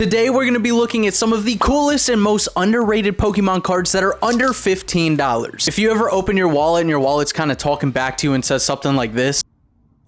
Today we're going to be looking at some of the coolest and most underrated Pokemon cards that are under $15. If you ever open your wallet and your wallet's kind of talking back to you and says something like this,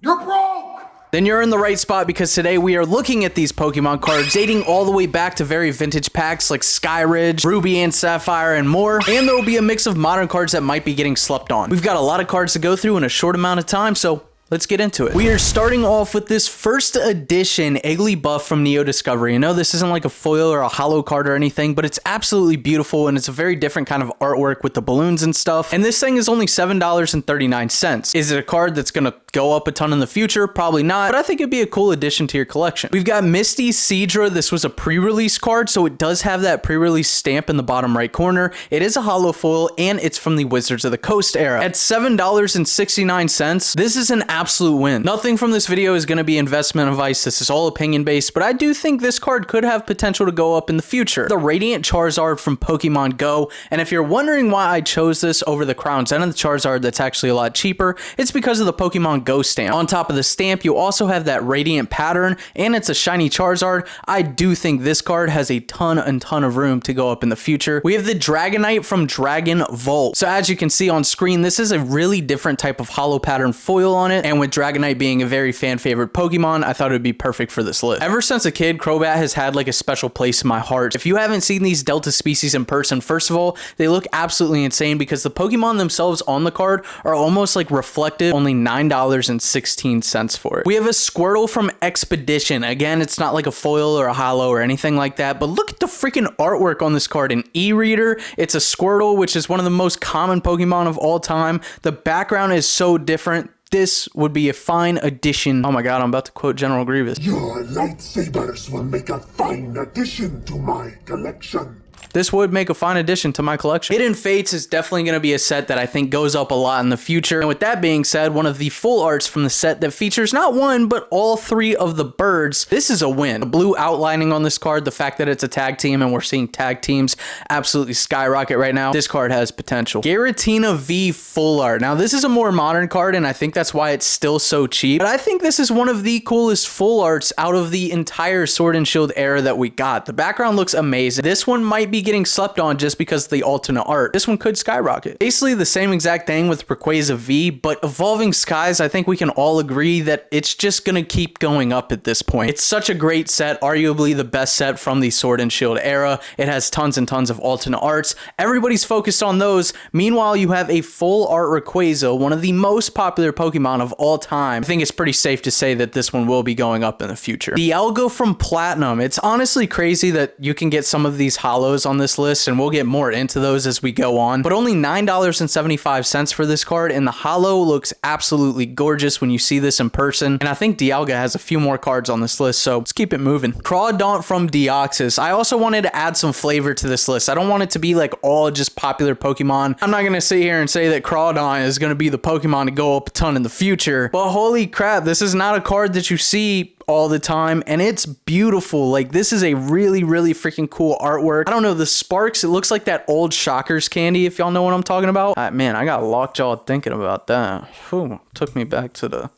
"You're broke," then you're in the right spot, because today we are looking at these Pokemon cards dating all the way back to very vintage packs like Skyridge, Ruby and Sapphire, and more. And there will be a mix of modern cards that might be getting slept on. We've got a lot of cards to go through in a short amount of time, so let's get into it. We are starting off with this first edition Igglybuff from Neo Discovery. I know this isn't like a foil or a holo card or anything, but it's absolutely beautiful, and it's a very different kind of artwork with the balloons and stuff. And this thing is only $7.39. Is it a card that's gonna go up a ton in the future? Probably not, but I think it'd be a cool addition to your collection. We've got Misty Seadra. This was a pre-release card, so it does have that pre-release stamp in the bottom right corner. It is a holo foil, and it's from the Wizards of the Coast era. At $7.69, this is an absolute win. Nothing from this video is going to be investment advice. This is all opinion based, but I do think this card could have potential to go up in the future. The Radiant Charizard from Pokemon Go, and if you're wondering why I chose this over the Crown Zenith Charizard that's actually a lot cheaper, it's because of the Pokemon Go stamp. On top of the stamp, you also have that Radiant pattern, and it's a shiny Charizard. I do think this card has a ton of room to go up in the future. We have the Dragonite from Dragon Volt. So as you can see on screen, this is a really different type of holo pattern foil on it, and with Dragonite being a very fan favorite Pokemon, I thought it would be perfect for this list. Ever since a kid, Crobat has had like a special place in my heart. If you haven't seen these Delta species in person, first of all, they look absolutely insane because the Pokemon themselves on the card are almost like reflective. Only $9.16 for it. We have a Squirtle from Expedition. Again, it's not like a foil or a holo or anything like that, but look at the freaking artwork on this card. An e-reader, it's a Squirtle, which is one of the most common Pokemon of all time. The background is so different. This would be a fine addition. Oh my god, I'm about to quote General Grievous. Your lightsabers will make a fine addition to my collection. This would make a fine addition to my collection. Hidden Fates is definitely going to be a set that I think goes up a lot in the future. And with that being said, one of the full arts from the set that features not one, but all three of the birds, this is a win. The blue outlining on this card, the fact that it's a tag team and we're seeing tag teams absolutely skyrocket right now, this card has potential. Giratina V full art. Now, this is a more modern card, and I think that's why it's still so cheap. But I think this is one of the coolest full arts out of the entire Sword and Shield era that we got. The background looks amazing. This one might be getting slept on just because of the alternate art. This one could skyrocket. Basically the same exact thing with Rayquaza V, but Evolving Skies, I think we can all agree that it's just gonna keep going up at this point. It's such a great set, arguably the best set from the Sword and Shield era. It has tons and tons of alternate arts. Everybody's focused on those. Meanwhile, you have a full art Rayquaza, one of the most popular Pokemon of all time. I think it's pretty safe to say that this one will be going up in the future. Dialga from Platinum. It's honestly crazy that you can get some of these holos on this list, and we'll get more into those as we go on, but only $9.75 for this card, and the holo looks absolutely gorgeous when you see this in person. And I think Dialga has a few more cards on this list, so let's keep it moving. Crawdaunt from Deoxys. I also wanted to add some flavor to this list. I don't want it to be like all just popular Pokemon. I'm not gonna sit here and say that Crawdaunt is gonna be the Pokemon to go up a ton in the future, but holy crap, this is not a card that you see all the time, and it's beautiful. Like, this is a really freaking cool artwork. I don't know, the sparks, it looks like that old Shockers candy, if y'all know what I'm talking about. Man, I got lockjaw thinking about that. Whew, took me back to the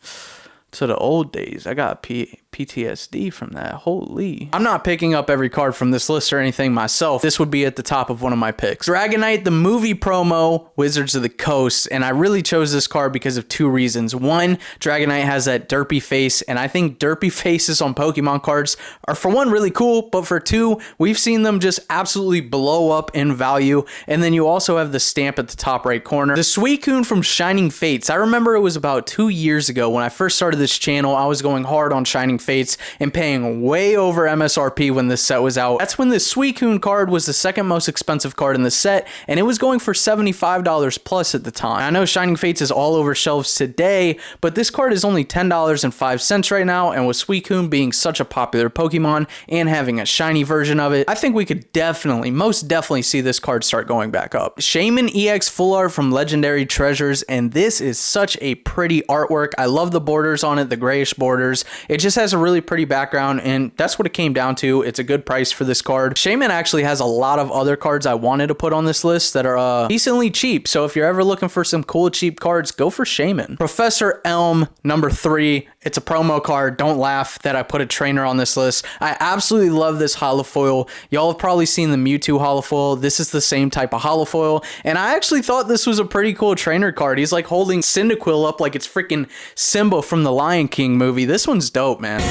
old days. I got PTSD from that. Holy. I'm not picking up every card from this list or anything myself. This would be at the top of one of my picks. Dragonite, the movie promo, Wizards of the Coast, and I really chose this card because of two reasons. One, Dragonite has that derpy face, and I think derpy faces on Pokemon cards are, for one, really cool, but for two, we've seen them just absolutely blow up in value. And then you also have the stamp at the top right corner. The Suicune from Shining Fates. I remember it was about 2 years ago when I first started this channel. I was going hard on Shining Fates and paying way over MSRP when this set was out. That's when the Suicune card was the second most expensive card in the set, and it was going for $75 plus at the time. I know Shining Fates is all over shelves today, but this card is only $10.05 right now, and with Suicune being such a popular Pokemon and having a shiny version of it, I think we could most definitely see this card start going back up. Shaman EX full art from Legendary Treasures, and this is such a pretty artwork. I love the borders on it, the grayish borders. It just has has a really pretty background, and that's what it came down to. It's a good price for this card. Shaman actually has a lot of other cards I wanted to put on this list that are decently cheap. So if you're ever looking for some cool cheap cards, go for Shaman. Professor Elm, number 3. It's a promo card. Don't laugh that I put a trainer on this list. I absolutely love this holofoil. Y'all have probably seen the Mewtwo holofoil. This is the same type of holofoil, and I actually thought this was a pretty cool trainer card. He's like holding Cyndaquil up like it's freaking Simba from the Lion King movie. This one's dope, man.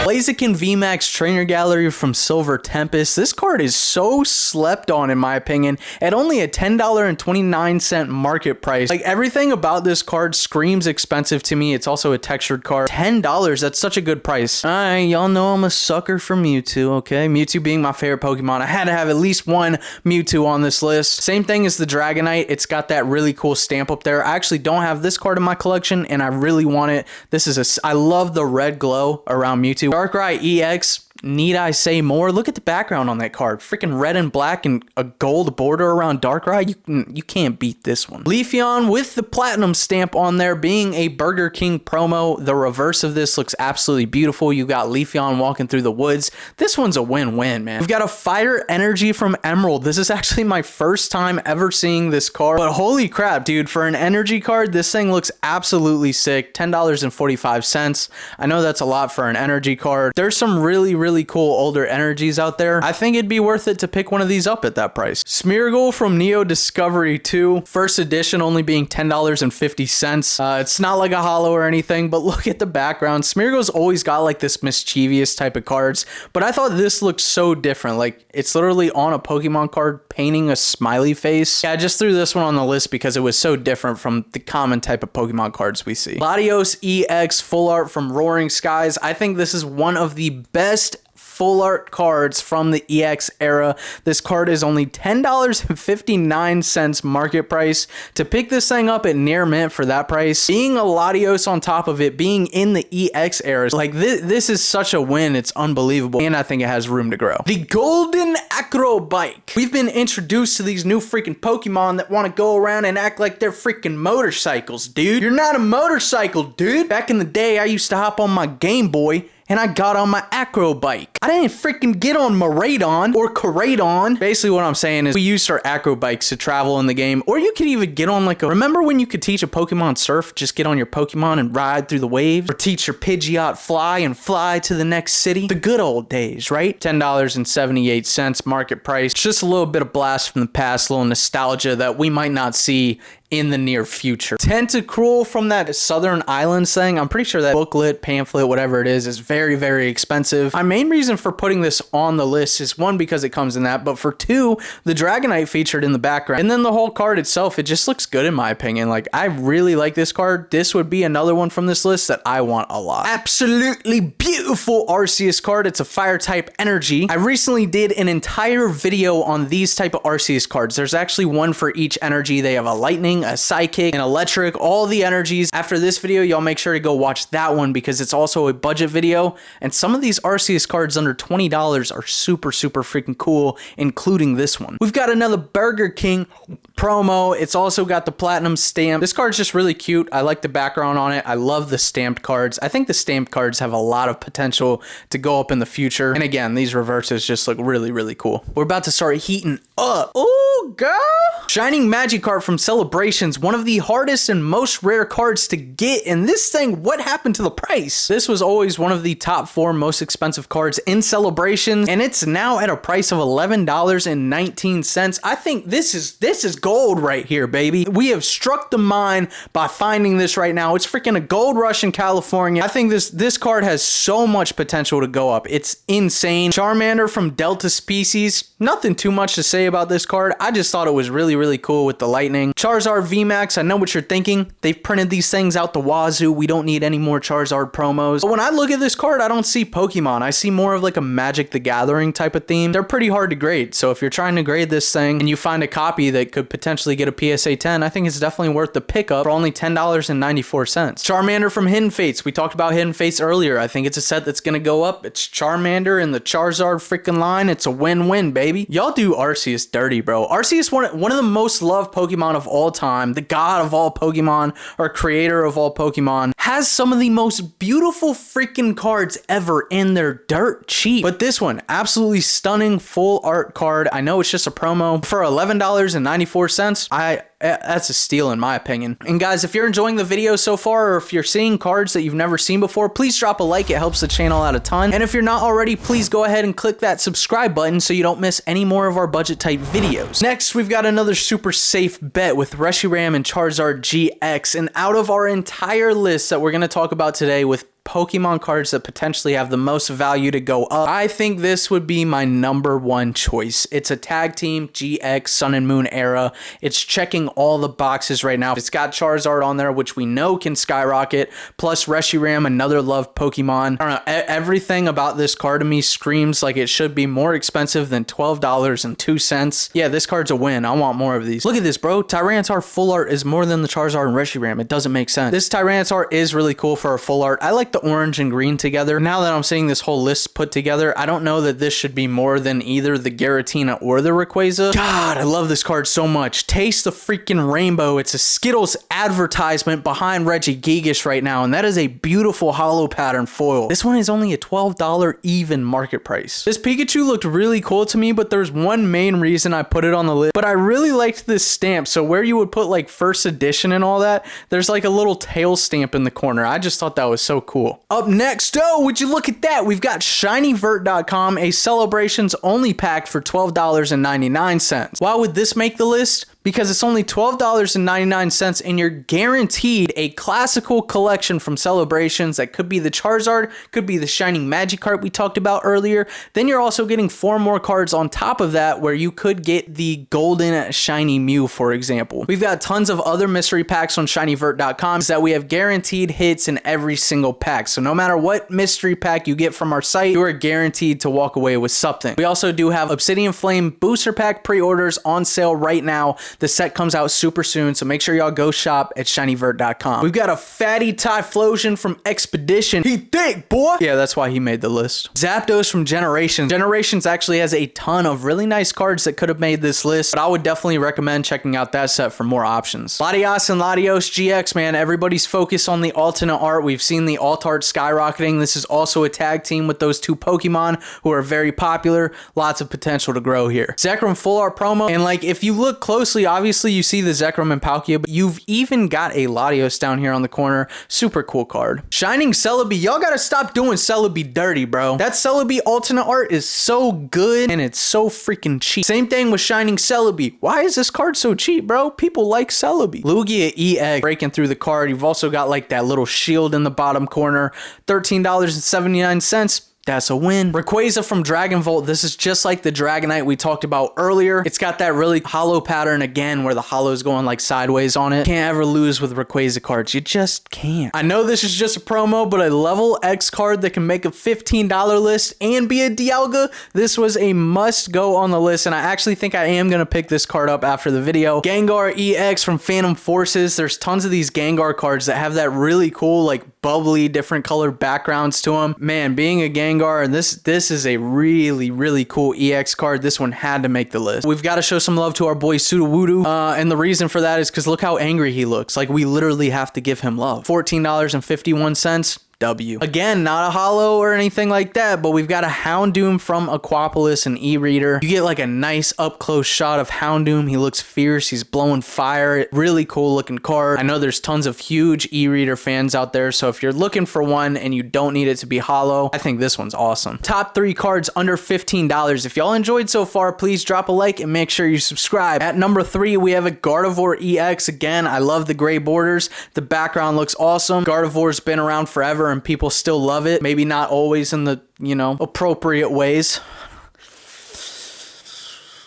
Blaziken VMAX Trainer Gallery from Silver Tempest. This card is so slept on in my opinion at only a $10.29 market price. Like everything about this card screams expensive to me. It's also a textured card. $10, that's such a good price. Alright, y'all know I'm a sucker for Mewtwo, okay? Mewtwo being my favorite Pokemon. I had to have at least one Mewtwo on this list. Same thing as the Dragonite. It's got that really cool stamp up there. I actually don't have this card in my collection and I really want it. This is I love the red glow around Mewtwo. Darkrai EX, need I say more? Look at the background on that card. Freaking red and black and a gold border around Darkrai. You can't beat this one. Leafeon with the platinum stamp on there, being a Burger King promo. The reverse of this looks absolutely beautiful. You got Leafeon walking through the woods. This one's a win-win, man. We've got a Fire Energy from Emerald. This is actually my first time ever seeing this card, but holy crap, dude. For an energy card, this thing looks absolutely sick. $10.45. I know that's a lot for an energy card. There's some really cool older energies out there. I think it'd be worth it to pick one of these up at that price. Smeargle from Neo Discovery 2, first edition, only being $10.50. It's not like a holo or anything, but look at the background. Smeargle's always got like this mischievous type of cards, but I thought this looked so different. Like it's literally on a Pokemon card painting a smiley face. Yeah, I just threw this one on the list because it was so different from the common type of Pokemon cards we see. Latios EX full art from Roaring Skies. I think this is one of the best full art cards from the EX era. This card is only $10.59 market price. To pick this thing up at near mint for that price, being a Latios on top of it, being in the EX era, like this is such a win. It's unbelievable, and I think it has room to grow. The Golden Acro Bike. We've been introduced to these new freaking Pokemon that want to go around and act like they're freaking motorcycles, dude. You're not a motorcycle, dude. Back in the day, I used to hop on my Game Boy and I got on my acro bike. I didn't freaking get on Maradon or Coradon. Basically what I'm saying is we used our acro bikes to travel in the game, or you could even get on like a, remember when you could teach a Pokemon surf? Just get on your Pokemon and ride through the waves, or teach your Pidgeot fly and fly to the next city. The good old days, right? $10.78 market price. Just a little bit of blast from the past, a little nostalgia that we might not see in the near future. Tentacruel from that Southern Islands thing. I'm pretty sure that booklet, pamphlet, whatever it is very expensive. My main reason for putting this on the list is one, because it comes in that, but for two, the Dragonite featured in the background. And then the whole card itself, it just looks good in my opinion. Like I really like this card. This would be another one from this list that I want a lot. Absolutely beautiful Arceus card. It's a fire type energy. I recently did an entire video on these type of Arceus cards. There's actually one for each energy. They have a lightning, a psychic, an electric, all the energies. After this video, y'all make sure to go watch that one because it's also a budget video, and some of these Arceus cards under $20 are super freaking cool, including this one. We've got another Burger King promo. It's also got the platinum stamp. This card's just really cute. I like the background on it. I love the stamped cards. I think the stamped cards have a lot of potential to go up in the future, and again, these reverses just look really cool. We're about to start heating up. Oh girl, Shining Magikarp from Celebrations, one of the hardest and most rare cards to get. And this thing, what happened to the price? This was always one of the top 4 most expensive cards in Celebrations, and it's now at a price of $11.19. I think this is gold right here, baby. We have struck the mine by finding this right now. It's freaking a gold rush in California. I think this card has so much potential to go up. It's insane. Charmander from Delta Species. Nothing too much to say about this card. I just thought it was really cool with the lightning. Charizard VMAX, I know what you're thinking. They've printed these things out the wazoo. We don't need any more Charizard promos. But when I look at this card, I don't see Pokemon. I see more of like a Magic the Gathering type of theme. They're pretty hard to grade. So if you're trying to grade this thing and you find a copy that could potentially get a PSA 10, I think it's definitely worth the pickup for only $10.94. Charmander from Hidden Fates. We talked about Hidden Fates earlier. I think it's a set that's going to go up. It's Charmander in the Charizard freaking line. It's a win-win, baby. Y'all do Arceus dirty, bro. Arceus, one of the most loved Pokemon of all time. time, the god of all Pokemon, or creator of all Pokemon, has some of the most beautiful freaking cards ever, and they're dirt cheap. But this one, absolutely stunning full art card. I know it's just a promo for $11.94. That's a steal in my opinion. And guys, if you're enjoying the video so far, or if you're seeing cards that you've never seen before, please drop a like. It helps the channel out a ton. And if you're not already, please go ahead and click that subscribe button so you don't miss any more of our budget type videos. Next, we've got another super safe bet with Reshiram and Charizard GX. And out of our entire list that we're going to talk about today with Pokemon cards that potentially have the most value to go up, I think this would be my #1 choice. It's a tag team GX Sun and Moon era. It's checking all the boxes right now. It's got Charizard on there, which we know can skyrocket, plus Reshiram, another loved Pokemon. I don't know, everything about this card to me screams like it should be more expensive than $12.02. Yeah, this card's a win. I want more of these. Look at this, bro. Tyranitar full art is more than the Charizard and Reshiram. It doesn't make sense. This Tyranitar is really cool for a full art. I like the orange and green together. Now that I'm seeing this whole list put together, I don't know that this should be more than either the Giratina or the Rayquaza. God, I love this card so much. Taste the freaking rainbow. It's a Skittles advertisement behind Regigigas right now, and that is a beautiful hollow pattern foil. This one is only a $12 even market price. This Pikachu looked really cool to me, but there's one main reason I put it on the list. But I really liked this stamp. So where you would put like first edition and all that, there's like a little tail stamp in the corner. I just thought that was so cool. Up next, would you look at that? We've got ShinyVert.com, a celebrations only pack for $12.99. Why would this make the list? Because it's only $12.99 and you're guaranteed a classical collection from Celebrations. That could be the Charizard, could be the Shining Magikarp we talked about earlier. Then you're also getting 4 more cards on top of that where you could get the golden Shiny Mew, for example. We've got tons of other mystery packs on ShinyVert.com that we have guaranteed hits in every single pack. So no matter what mystery pack you get from our site, you are guaranteed to walk away with something. We also do have Obsidian Flame Booster Pack pre-orders on sale right now. The set comes out super soon, so make sure y'all go shop at ShinyVert.com. We've got a Fatty Typhlosion from Expedition. He thick, boy! Yeah, that's why he made the list. Zapdos from Generations. Generations actually has a ton of really nice cards that could have made this list, but I would definitely recommend checking out that set for more options. Latios and Latios GX, man. Everybody's focused on the alternate art. We've seen the alt art skyrocketing. This is also a tag team with those 2 Pokemon who are very popular. Lots of potential to grow here. Zekrom full art promo, and like if you look closely, obviously you see the Zekrom and Palkia, but you've even got a Latios down here on the corner. Super cool card. Shining Celebi. Y'all gotta stop doing Celebi dirty, bro. That Celebi alternate art is so good and it's so freaking cheap. Same thing with Shining Celebi. Why is this card so cheap, bro? People like Celebi. Lugia EX breaking through the card. You've also got like that little shield in the bottom corner. $13.79. That's a win. Rayquaza from Dragon Volt. This is just like the Dragonite we talked about earlier. It's got that really hollow pattern again where the hollow's going like sideways on it. Can't ever lose with Rayquaza cards. You just can't. I know this is just a promo, but a level X card that can make a $15 list and be a Dialga, this was a must go on the list, and I actually think I am going to pick this card up after the video. Gengar EX from Phantom Forces. There's tons of these Gengar cards that have that really cool like bubbly different colored backgrounds to them. Man, being a Gengar, and this is a really cool EX card. This one had to make the list. We've got to show some love to our boy Sudowoodo, and the reason for that is because look how angry he looks. Like we literally have to give him love. $14.51. W. Again, not a hollow or anything like that, but we've got a Houndoom from Aquapolis and e-reader. You get like a nice up close shot of Houndoom. He looks fierce. He's blowing fire. Really cool looking card. I know there's tons of huge e-reader fans out there, so if you're looking for one and you don't need it to be hollow, I think this one's awesome. Top 3 cards under $15. If y'all enjoyed so far, please drop a like and make sure you subscribe. At number 3, we have a Gardevoir EX. Again, I love the gray borders. The background looks awesome. Gardevoir's been around forever and people still love it. Maybe not always in the, you know, appropriate ways.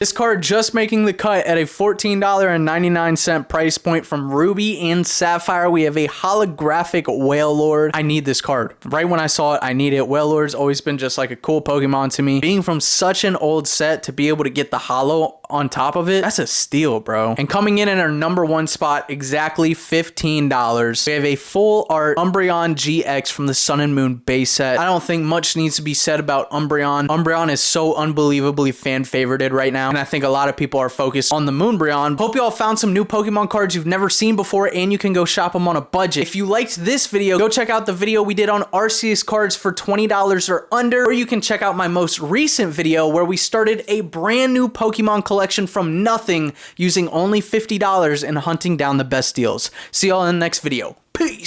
This card just making the cut at a $14.99 price point from Ruby and Sapphire. We have a holographic Wailord. I need this card. Right when I saw it, I need it. Wailord's always been just like a cool Pokemon to me. Being from such an old set to be able to get the holo on top of it, that's a steal, bro. And coming in at our number 1 spot, exactly $15, we have a full art Umbreon GX from the Sun and Moon base set. I don't think much needs to be said about Umbreon. Umbreon is so unbelievably fan favorited right now, and I think a lot of people are focused on the Moonbreon. Hope you all found some new Pokemon cards you've never seen before, and you can go shop them on a budget. If you liked this video, go check out the video we did on Arceus cards for $20 or under, or you can check out my most recent video where we started a brand new Pokemon collection from nothing using only $50 and hunting down the best deals. See y'all in the next video. Peace!